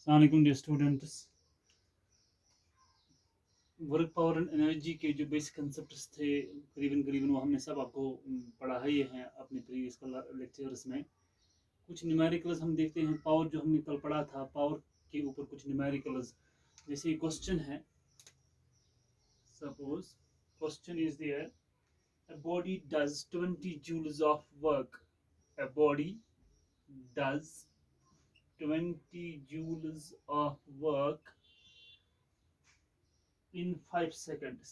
अस्सलाम वालेकुम dear students. Work power and energy के जो बेसिक कंसेप्ट्स थे करीबन करीबन वो हमने सब आपको पढ़ा ही हैं अपने प्रीवियस लेक्चर्स में। कुछ न्यूमेरिकल्स हम देखते हैं। पावर जो हमने कल पढ़ा था, पावर के ऊपर कुछ न्यूमेरिकल्स, जैसे क्वेश्चन है। Suppose question is there, a body does 20 joules of work. A body does 20 joules of work in 5 seconds.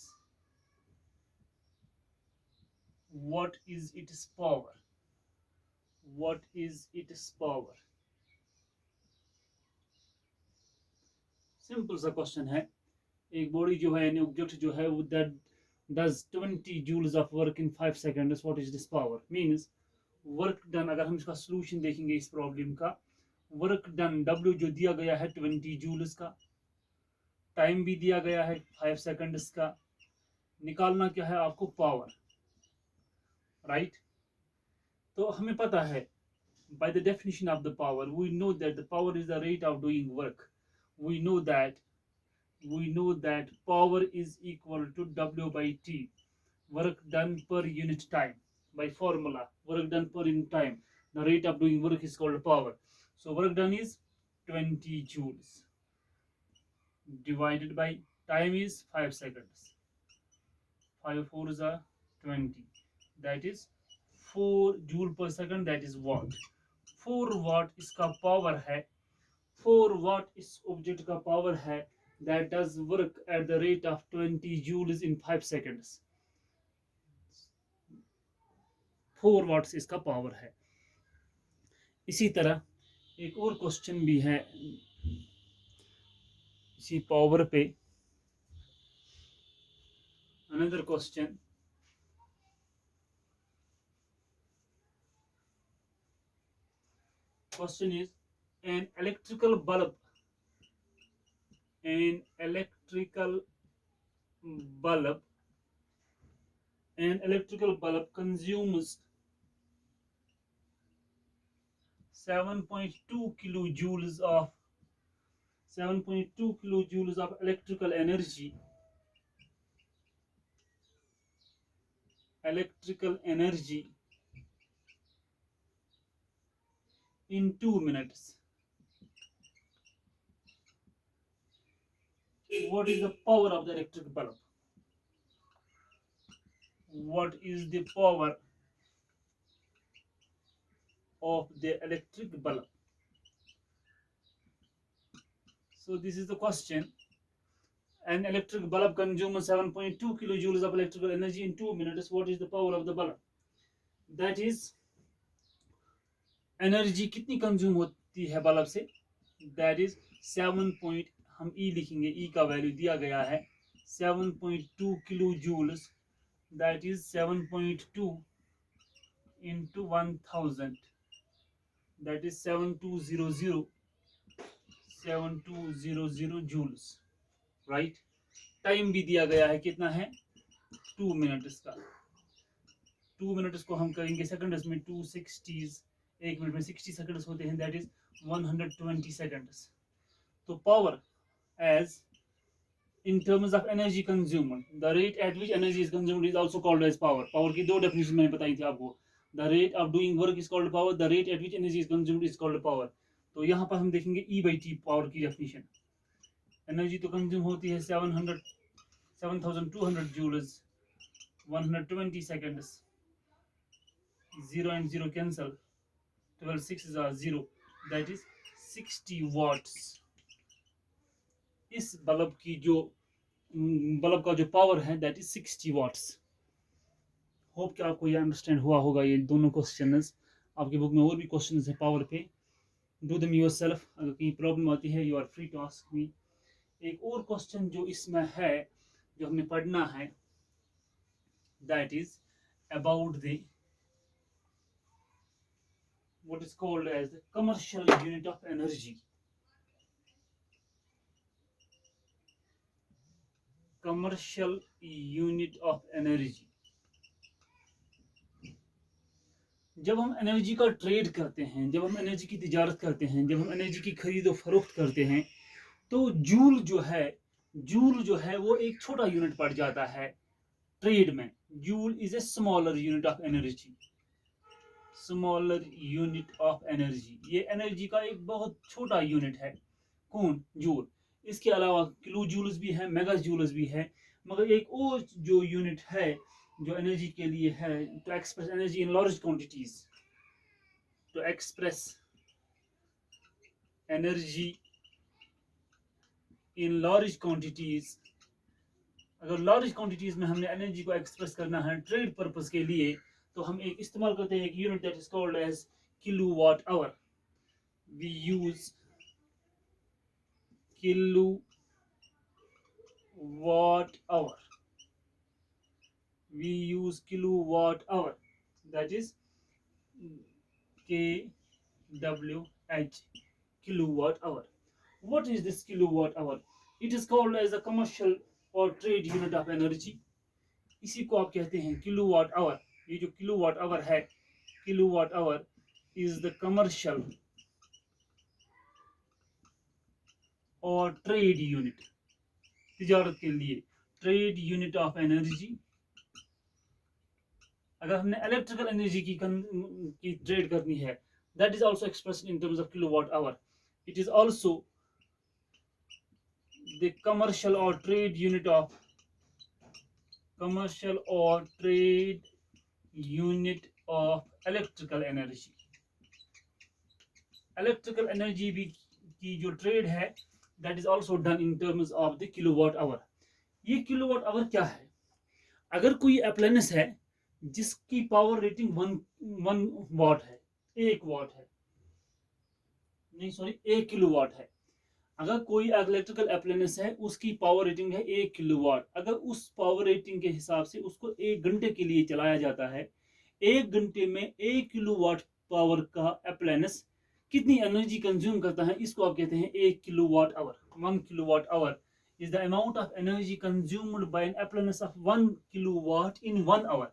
What is its power? What is its power? Simple सा क्वेश्चन है। एक body जो है यानी object जो है वो that does 20 joules of work in 5 seconds, what is this power? Means work done. अगर हम इसका सॉल्यूशन देखेंगे इस प्रॉब्लम का, वर्क डन W जो दिया गया है 20 जूल्स का, टाइम भी दिया गया है 5 सेकंड्स का, निकालना क्या है आपको? Power, right? तो हमें पता है by the definition of the power, we know that the power is the rate of doing work. We know that power is equal to W by T, work done per unit time. By formula, work done per unit time, the rate of doing work is called power. So work done is 20 joules divided by time is 5 seconds. 5 4s are 20, that is 4 joule per second, that is watt. 4 watt इसका power है, 4 watt इस object का power है, that does work at the rate of 20 joules in 5 seconds. 4 watts इसका power है। इसी तरह एक और क्वेश्चन भी है इसी पावर पे। Another question, question is, an electrical bulb an electrical bulb an electrical bulb consumes 7.2 kilojoules of 7.2 kilojoules of electrical energy in 2 minutes. What is the power of the electric bulb? What is the power of the electric bulb? So this is the question. An electric bulb consumes 7.2 kilojoules of electrical energy in 2 minutes. What is the power of the bulb? That is, energy कितनी consume होती है bulb से? That is 7 point, हम ई लिखेंगे, ई का value दिया गया है 7.2 kilo joules, that is 7.2 into 1000, that is 7200 joules, right? Time भी दिया गया है, कितना है? 2 मिनट्स का। 2 मिनट्स को हम करेंगे सेकंड्स में, 260, एक मिनट में 60 सेकंड्स होते हैं, दैट इज 120 seconds. तो power as in terms of energy consumed, the rate at which energy is consumed is also called as power. Power की दो डेफिनेशन मैंने बताई थी आपको। The rate of doing work is called power, the rate at which energy is consumed is called power. तो यहाँ पर हम देखेंगे E by T पावर की डेफिनेशन। एनर्जी तो कंज्यूम होती है 7200 joules, 120 seconds, 0 and 0 cancel, 12 6 are 0, that is 60 watts. इस बल्ब की जो बल्ब का जो पावर है दैट इज 60 वाट्स। होप कि आपको ये अंडरस्टैंड हुआ होगा ये दोनों क्वेश्चंस। आपकी बुक में और भी क्वेश्चंस है पावर पे, डू देम योरसेल्फ। अगर कहीं प्रॉब्लम आती है you are free to ask me. एक और क्वेश्चन जो इसमें है जो हमें पढ़ना है, that is about the what is called as the commercial unit of energy. Commercial unit of energy जब हम एनर्जी का ट्रेड करते हैं, जब हम एनर्जी की तिजारत करते हैं, जब हम एनर्जी की खरीद और फरोख्त करते हैं, तो जूल जो है वो एक छोटा यूनिट पड़ जाता है ट्रेड में. Joule is a smaller unit of energy. Smaller unit of energy, ये एनर्जी का एक बहुत छोटा यूनिट है. कौन? जूल. इसके अलावा किलो जूल्स भी है, मेगा जूल्स भी है, मगर एक और जो यूनिट है जो एनर्जी के लिए है, to express energy in large quantities, to express energy in large quantities. अगर लार्ज क्वांटिटीज में हमने एनर्जी को एक्सप्रेस करना है ट्रेड पर्पस के लिए, तो हम एक इस्तेमाल करते हैं एक unit that is called as kilowatt hour. We use kilowatt hour. We use kilowatt hour, that is kWh, kilowatt hour. What is this kilowatt hour? It is called as a commercial or trade unit of energy. इसी को आप कहते हैं kilowatt hour. ये जो kilowatt hour है, kilowatt hour is the commercial और trade unit, तिजारत के लिए ट्रेड यूनिट ऑफ एनर्जी. अगर हमने इलेक्ट्रिकल एनर्जी की ट्रेड करनी है, that is also expressed in terms of kilowatt hour. It is also the commercial और trade unit of electrical energy. Electrical energy भी की जो ट्रेड है, that is also done in terms of the kilowatt hour. ये kilowatt hour क्या है? अगर कोई अप्लायंस है जिसकी पावर रेटिंग वन वाट है, 1 वाट है, नहीं सॉरी 1 किलोवाट है. अगर कोई इलेक्ट्रिकल अप्लायंस है उसकी पावर रेटिंग है 1 किलोवाट, अगर उस पावर रेटिंग के हिसाब से उसको 1 घंटे के लिए चलाया जाता है, 1 घंटे में 1 किलोवाट पावर का अप्लायंस कितनी एनर्जी कंज्यूम करता है, इसको आप कहते हैं 1 kilowatt our. 1 kilowatt our is the amount of energy consumed by an appliance of 1 kilowatt in 1 hour.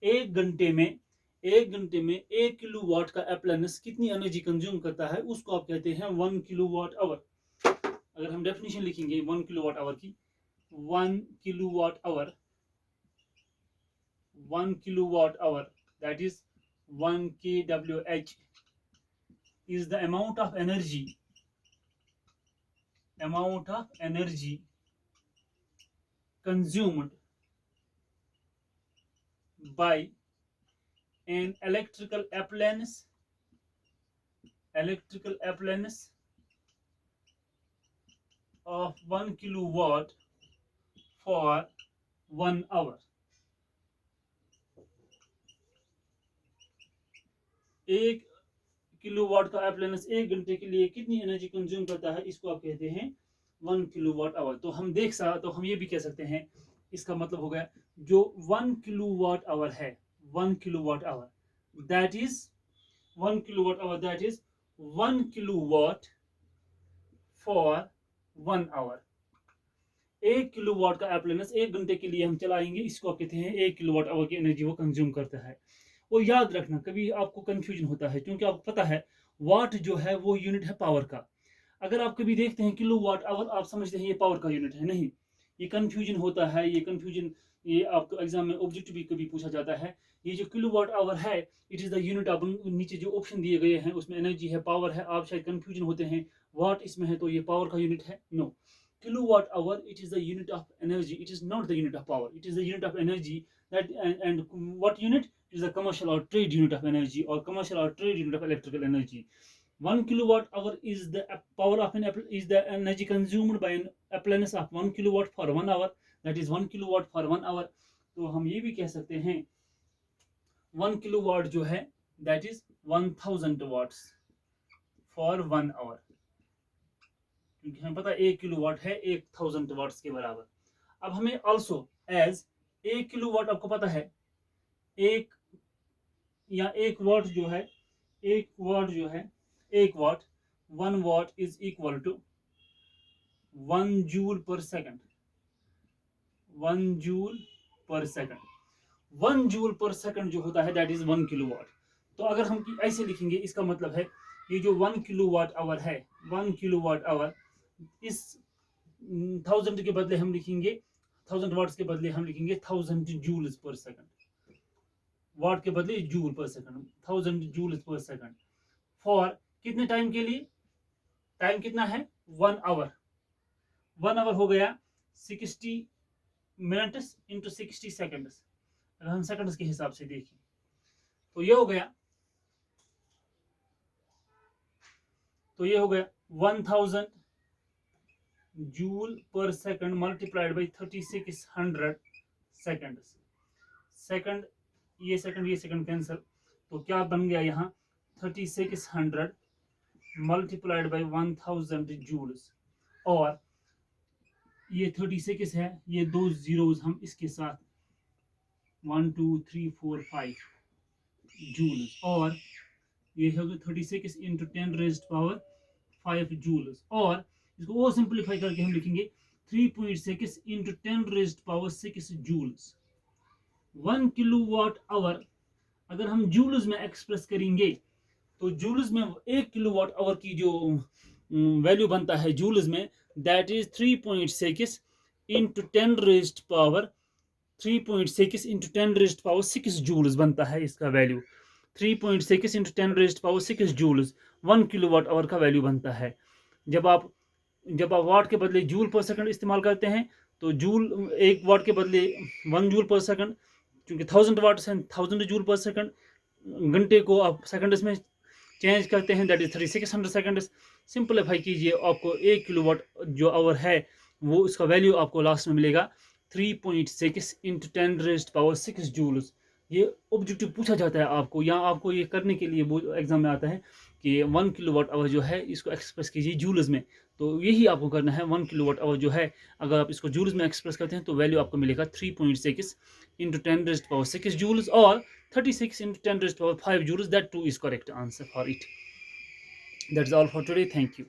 एक घंटे में 1 किलोवाट का अप्लायंस कितनी एनर्जी कंज्यूम करता है, उसको आप कहते हैं 1 किलोवाट आवर. अगर हम डेफिनेशन लिखेंगे 1 किलोवाट आवर की, 1 kilowatt our, 1 kilowatt our that is 1 kWh is the amount of energy consumed by an electrical appliance of 1 kilowatt for 1 hour. एक किलोवाट का अप्लायंस 1 घंटे के लिए कितनी एनर्जी कंज्यूम करता है, इसको आप कहते हैं 1 किलोवाट आवर. तो हम तो हम ये भी कह सकते हैं, इसका मतलब हो गया जो 1 किलोवाट आवर है, 1 kilowatt hour that is 1 kilowatt for 1 hour. 1 kilowatt का अप्लायंस 1 घंटे के लिए हम चलाएंगे, इसको आप कहते हैं 1 किलोवाट आवर की एनर्जी वो कंज्यूम करता है. और याद रखना, कभी आपको कंफ्यूजन होता है, क्योंकि आपको पता है वाट जो है वो यूनिट है पावर का. अगर आप कभी देखते हैं किलोवाट आवर, आप समझते हैं ये पावर का यूनिट है. नहीं, ये कंफ्यूजन होता है. ये आपको एग्जाम में ऑब्जेक्टिव भी कभी पूछा जाता है. ये जो किलोवाट आवर है, it is the unit of, नीचे जो ऑप्शन दिए गए हैं उसमें एनर्जी है, पावर है. आप शायद कंफ्यूजन होते हैं, वाट इसमें है तो ये पावर का यूनिट है. No, kilowatt hour, it is the unit of energy, it is not the unit of power, it is the unit of energy. That and what unit? It is the commercial or trade unit of energy, or commercial or trade unit of electrical energy. 1 kilowatt hour is the power of is the energy consumed by an appliance of 1 kilowatt for 1 hour, that is 1 kilowatt for 1 hour. तो हम ये भी कह सकते हैं 1 kilowatt जो है that is 1000 watts for 1 hour, क्योंकि हमें पता है 1 किलोवाट है 1000 वाट्स के बराबर. अब हमें आल्सो एज 1 किलोवाट, आपको पता है 1 वाट जो है 1 watt 1 watt is equal to 1 joule per second. 1 joule per second जो होता है दैट इज 1 किलोवाट. तो अगर हम ऐसे लिखेंगे, इसका मतलब है ये जो 1 किलोवाट आवर है, 1 किलोवाट आवर, इस 1000 के बदले हम लिखेंगे, 1000 वाट्स के बदले हम लिखेंगे 1000 जूल्स पर सेकंड। वाट के बदले joule per second, 1000 joules per second. For कितने टाइम के लिए? टाइम कितना है? 1 आवर। 1 आवर हो गया 60 मिनट्स इंटू 60 सेकंड्स। अगर हम सेकंड्स के हिसाब से देखें तो ये हो गया 1000 joule per second multiplied by 3600 seconds. Second, ये सेकंड कैंसिल, तो क्या बन गया यहाँ 3600 मल्टीप्लाइड बाई 1000 जूल्स। और ये 36 है, ये 2 जीरोज हम इसके साथ 1 2 3 4 5 जूल्स, और ये होगा 36 इंटू 10 रेज्ड पावर 5 जूल्स। और इसको और सिंप्लीफाई करके हम लिखेंगे 3.6 into 10 raised power 6 joules. 1 kilowatt hour अगर हम जूल्स में एक्सप्रेस करेंगे तो जूल्स में 1 किलोवाट आवर की जो वैल्यू बनता है जूल्स में, that is 3.6 into 10 raised power 3.6 into 10 raised power 6 joules बनता है इसका value. 3.6 into 10 raised power 6 joules 1 kilowatt hour का वैल्यू बनता है। जब आप वाट के बदले जूल पर सेकंड इस्तेमाल करते हैं तो जूल, 1 वाट के बदले 1 जूल पर सेकंड, क्योंकि 1000 वाट्स हैं 1000 जूल पर सेकंड। घंटे को आप सेकंड्स में चेंज करते हैं, दैट इज 3600 सेकंड्स। सिंपलीफाई कीजिए, आपको 1 किलोवाट जो आवर है वो इसका वैल्यू आपको लास्ट में मिलेगा 3.6 इंटू 10 रेज्ड पावर 6 जूल्स। ये ऑब्जेक्टिव पूछा जाता है आपको, या आपको ये करने के लिए एग्जाम में आता है कि 1 किलोवाट आवर जो है इसको एक्सप्रेस कीजिए जूल्स में। तो यही आपको करना है। 1 किलोवाट आवर जो है अगर आप इसको जूल्स में एक्सप्रेस करते हैं तो वैल्यू आपको मिलेगा 3.6 इंटू 10 रेज्ड पावर 6 जूल्स और 36 into 10 raised power 5 joules. That too is correct answer for it. That's all for today. Thank you.